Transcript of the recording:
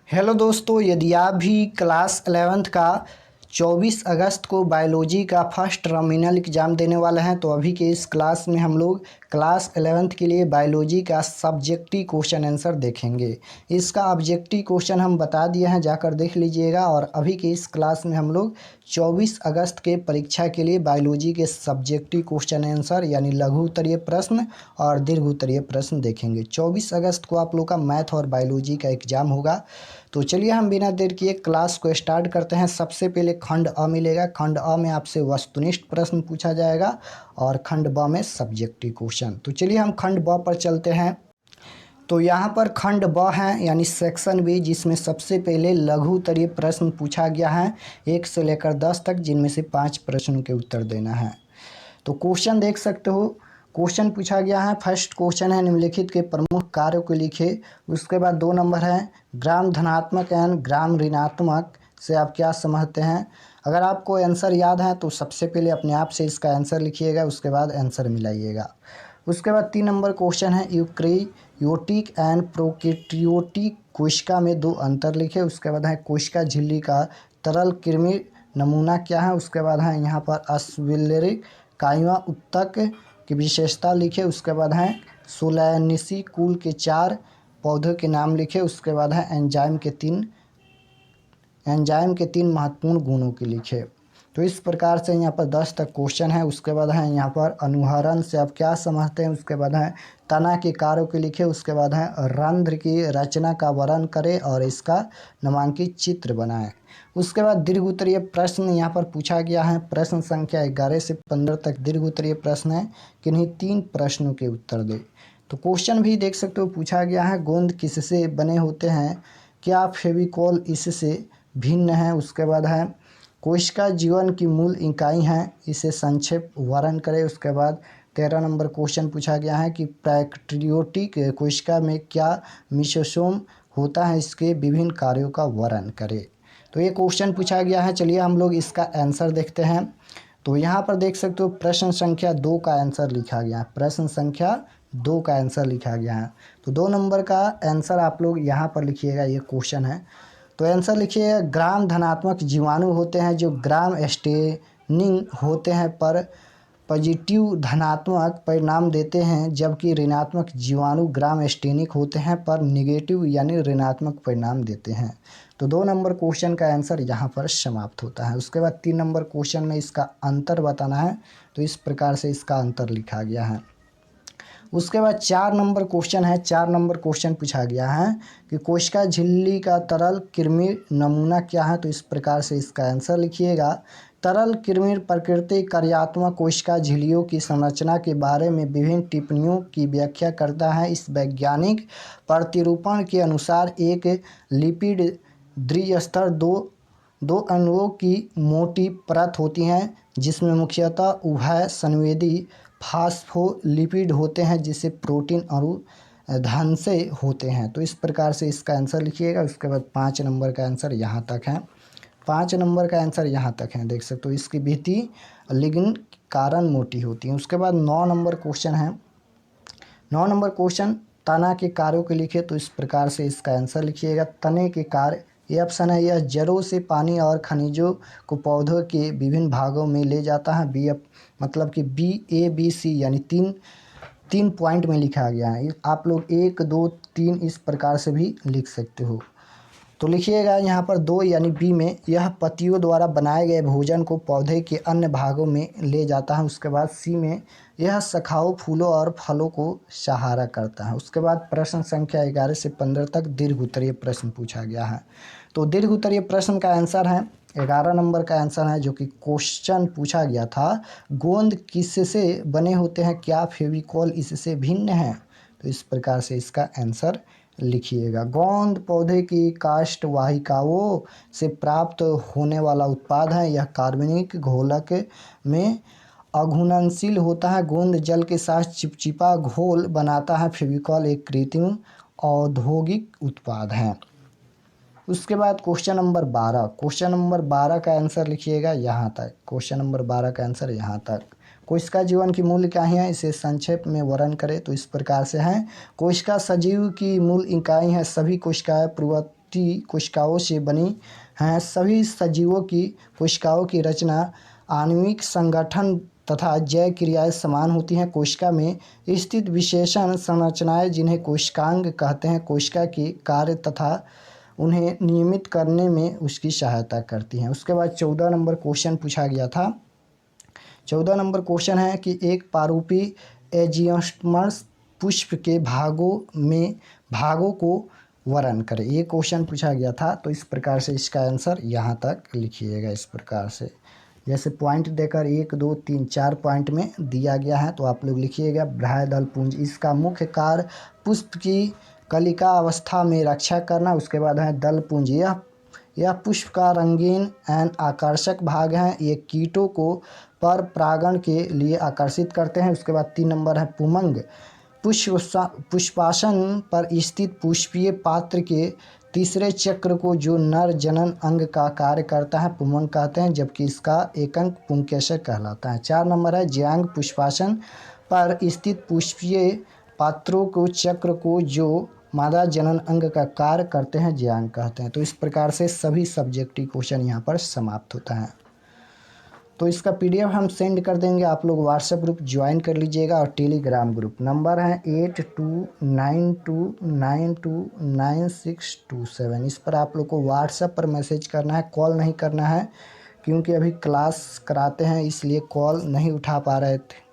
Hello दोस्तों, यदि आप भी क्लास 11th का 24 अगस्त को बायोलॉजी का फर्स्ट टर्मिनल एग्ज़ाम देने वाले हैं तो अभी के इस क्लास में हम लोग क्लास 11th के लिए बायोलॉजी का सब्जेक्टिव क्वेश्चन आंसर देखेंगे। इसका ऑब्जेक्टिव क्वेश्चन हम बता दिए हैं, जाकर देख लीजिएगा। और अभी के इस क्लास में हम लोग 24 अगस्त के परीक्षा के लिए बायोलॉजी के सब्जेक्टिव क्वेश्चन आंसर यानी लघु उत्तरीय प्रश्न और दीर्घ उत्तरीय प्रश्न देखेंगे। 24 अगस्त को आप लोग का मैथ और बायोलॉजी का एग्ज़ाम होगा। तो चलिए हम बिना देर किए क्लास को स्टार्ट करते हैं। सबसे पहले खंड अ मिलेगा। खंड अ में आपसे वस्तुनिष्ठ प्रश्न पूछा जाएगा और खंड ब में सब्जेक्टिव क्वेश्चन। तो चलिए हम खंड ब पर चलते हैं। तो यहाँ पर खंड ब है यानी सेक्शन बी, जिसमें सबसे पहले लघु उत्तरीय प्रश्न पूछा गया है 1 से लेकर 10 तक, जिनमें से 5 प्रश्नों के उत्तर देना है। तो क्वेश्चन देख सकते हो। क्वेश्चन पूछा गया है, फर्स्ट क्वेश्चन है निम्नलिखित के प्रमुख कार्यों को लिखे। उसके बाद 2 नंबर है ग्राम धनात्मक एवं ग्राम ऋणात्मक से आप क्या समझते हैं। अगर आपको आंसर याद है तो सबसे पहले अपने आप से इसका आंसर लिखिएगा, उसके बाद आंसर मिलाइएगा। उसके बाद 3 नंबर क्वेश्चन है यूक्रियोटिक एंड प्रोकैरियोटिक कोशिका में 2 अंतर लिखे। उसके बाद है कोशिका झिल्ली का तरल कृमि नमूना क्या है। उसके बाद है यहाँ पर अस्विलरिक काइवा उत्तक की विशेषता लिखे। उसके बाद है सोलैनिसी कुल के 4 पौधों के नाम लिखे। उसके बाद है एंजाइम के तीन महत्वपूर्ण गुणों के लिखे। तो इस प्रकार से यहाँ पर 10 तक क्वेश्चन है। उसके बाद है यहाँ पर अनुहरण से आप क्या समझते हैं। उसके बाद है तना के कार्यों के लिखे। उसके बाद है रंध्र की रचना का वर्णन करें और इसका नामांकित चित्र बनाएं। उसके बाद दीर्घ उत्तरीय प्रश्न यहाँ पर पूछा गया है। प्रश्न संख्या 11 से 15 तक दीर्घ उत्तरीय प्रश्न है, किन्हीं 3 प्रश्नों के उत्तर दे। तो क्वेश्चन भी देख सकते हो पूछा गया है, गोंद किससे बने होते हैं, क्या फेविकॉल इससे भिन्न है। उसके बाद है कोशिका जीवन की मूल इकाई है, इसे संक्षेप वर्णन करें। उसके बाद 13 नंबर क्वेश्चन पूछा गया है कि प्रोकैरियोटिक कोशिका में क्या मेसोसोम होता है, इसके विभिन्न कार्यों का वर्णन करें। तो ये क्वेश्चन पूछा गया है। चलिए हम लोग इसका आंसर देखते हैं। तो यहाँ पर देख सकते हो प्रश्न संख्या 2 का आंसर लिखा गया है। प्रश्न संख्या 2 का आंसर लिखा गया है। तो 2 नंबर का आंसर आप लोग यहाँ पर लिखिएगा, ये क्वेश्चन है। तो आंसर लिखिए, ग्राम धनात्मक जीवाणु होते हैं जो ग्राम स्टेनिंग होते हैं पर पॉजिटिव धनात्मक परिणाम देते हैं, जबकि ऋणात्मक जीवाणु ग्राम स्टेनिक होते हैं पर निगेटिव यानी ऋणात्मक परिणाम देते हैं। तो 2 नंबर क्वेश्चन का आंसर यहाँ पर समाप्त होता है। उसके बाद 3 नंबर क्वेश्चन में इसका अंतर बताना है, तो इस प्रकार से इसका अंतर लिखा गया है। उसके बाद 4 नंबर क्वेश्चन है। 4 नंबर क्वेश्चन पूछा गया है कि कोशिका झिल्ली का तरल कृमि नमूना क्या है। तो इस प्रकार से इसका आंसर लिखिएगा, तरल कृमि प्रकृति कार्यात्मक कोशिका झिल्लियों की संरचना के बारे में विभिन्न टिप्पणियों की व्याख्या करता है। इस वैज्ञानिक प्रतिरूपण के अनुसार एक लिपिड द्विस्तर दो अणुओं की मोटी परत होती हैं, जिसमें मुख्यतः उभय संवेदी फास्फोलिपिड होते हैं, जिससे प्रोटीन अणु धन से होते हैं। तो इस प्रकार से इसका आंसर लिखिएगा। उसके बाद 5 नंबर का आंसर यहाँ तक है। 5 नंबर का आंसर यहाँ तक है, देख सकते हो। इसकी भित्ति लिग्न कारण मोटी होती है। उसके बाद 9 नंबर क्वेश्चन है। 9 नंबर क्वेश्चन तना के कार्यों के लिखे। तो इस प्रकार से इसका आंसर लिखिएगा, तने के कार्य। ये ऑप्शन है, यह जड़ों से पानी और खनिजों को पौधों के विभिन्न भागों में ले जाता है। बी मतलब कि BABC यानी तीन पॉइंट में लिखा गया है। आप लोग 1 2 3 इस प्रकार से भी लिख सकते हो। तो लिखिएगा यहाँ पर 2 यानी बी में, यह पत्तियों द्वारा बनाए गए भोजन को पौधे के अन्य भागों में ले जाता है। उसके बाद सी में, यह शाखाओं फूलों और फलों को सहारा करता है। उसके बाद प्रश्न संख्या 11 से 15 तक दीर्घ उत्तरीय प्रश्न पूछा गया है। तो दीर्घ उत्तरीय प्रश्न का आंसर है 11 नंबर का आंसर है, जो कि क्वेश्चन पूछा गया था, गोंद किससे बने होते हैं, क्या फेविकॉल इससे भिन्न है। तो इस प्रकार से इसका आंसर लिखिएगा। गोंद पौधे की काष्ठ वाहिकाओं से प्राप्त होने वाला उत्पाद है। यह कार्बनिक घोलक में अघुलनशील होता है। गोंद जल के साथ चिपचिपा घोल बनाता है। फेविकॉल एक कृत्रिम औद्योगिक उत्पाद है। उसके बाद क्वेश्चन नंबर 12। क्वेश्चन नंबर 12 का आंसर लिखिएगा यहाँ तक। क्वेश्चन नंबर 12 का आंसर यहाँ तक। कोशिका जीवन की मूल इकाई है, इसे संक्षेप में वर्णन करें। तो इस प्रकार से है, कोशिका सजीव की मूल इकाई है। सभी कोशिकाएं कोशिकाओं से बनी हैं। सभी सजीवों की कोशिकाओं की रचना, आणविक संगठन तथा जैव क्रियाएं समान होती हैं। कोशिका में स्थित विशेषण संरचनाएं, जिन्हें कोशिकांग कहते हैं, कोशिका के कार्य तथा उन्हें नियमित करने में उसकी सहायता करती हैं। उसके बाद 14 नंबर क्वेश्चन पूछा गया था। 14 नंबर क्वेश्चन है कि एक पारूपी एंजियोस्पर्म्स पुष्प के भागों को वर्णन करें। ये क्वेश्चन पूछा गया था। तो इस प्रकार से इसका आंसर यहाँ तक लिखिएगा। इस प्रकार से जैसे पॉइंट देकर 1 2 3 4 पॉइंट में दिया गया है, तो आप लोग लिखिएगा। बाह्य पुंज, इसका मुख्य कार्य पुष्प की कलिका अवस्था में रक्षा करना। उसके बाद है दल पुंज, यह पुष्प का रंगीन एवं आकर्षक भाग है। ये कीटों को पर परागण के लिए आकर्षित करते हैं। उसके बाद 3 नंबर है पुमंग, पुष्पासन पर स्थित पुष्पीय पात्र के तीसरे चक्र को जो नर जनन अंग का कार्य करता है पुमंग कहते हैं, जबकि इसका एकंक पुंकेसर कहलाता है। 4 नंबर है ज्यांग, पुष्पासन पर स्थित पुष्पीय पात्रों को चक्र को जो मादा जनन अंग का कार्य करते हैं ज्यांग कहते हैं। तो इस प्रकार से सभी सब्जेक्टिव क्वेश्चन यहाँ पर समाप्त होता है। तो इसका पीडीएफ हम सेंड कर देंगे, आप लोग व्हाट्सएप ग्रुप ज्वाइन कर लीजिएगा और टेलीग्राम ग्रुप नंबर है 8292929627। इस पर आप लोग को व्हाट्सएप पर मैसेज करना है, कॉल नहीं करना है, क्योंकि अभी क्लास कराते हैं इसलिए कॉल नहीं उठा पा रहे थे।